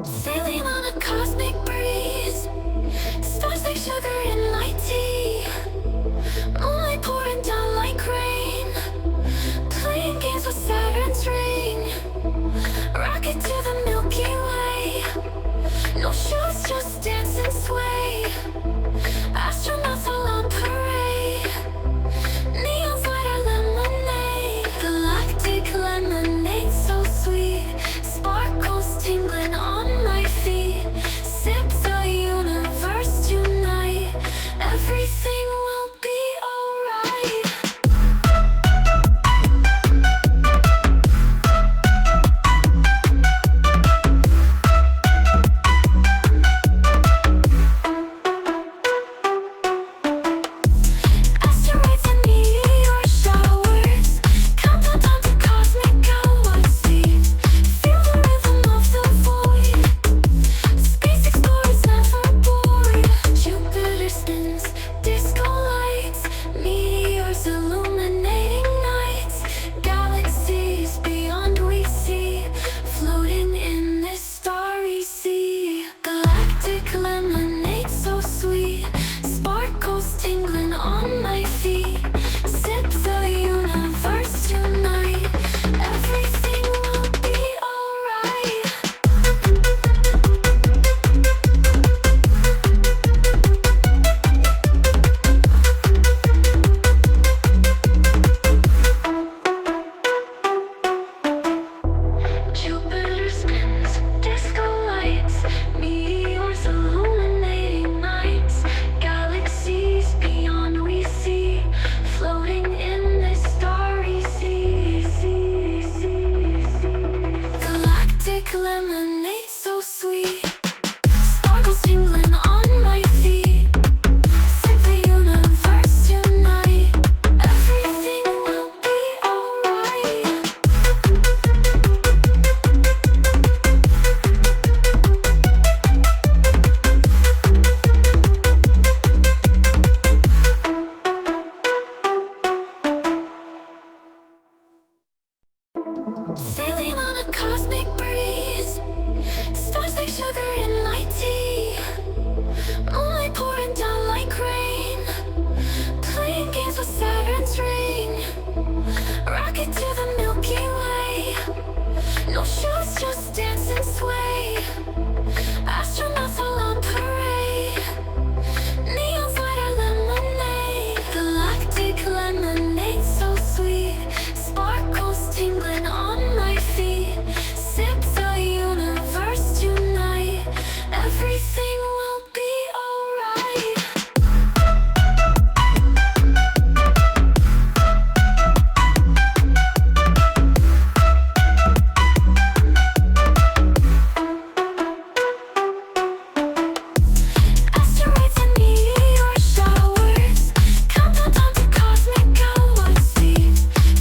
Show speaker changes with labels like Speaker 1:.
Speaker 1: Sailing on a cosmic breeze, stars like sugar in my tea. Moonlight pouring down like rain, playing games with Saturn's ring. Rocket to the Milky Way, no shoes, just dance and sway. Astronauts all on parade, neons light our lemonade. Galactic lemonade so sweet, sparkles tingling on my feet. Sip the universe tonight, everything will be alright. Asteroids and meteor showers, countdown time to cosmic galaxies. Feel the rhythm of the void, space explorers never bored. Jupiter spins, disco lights, meteors illuminating nights. Galaxies beyond we see, floating in this starry sea. Galactic lemonade so sweet, sparkles tingling on my feet. Sip the universe tonight, everything will be alright. Jupiter spins, disco lights, meteors illuminating nights. Galaxies beyond we see, floating in this starry sea. Galactic lemonade so sweet, sparkles tingling on my feet. Sip the universe tonight, everything will be alright. Sailing on a cosmic breeze, stars like sugar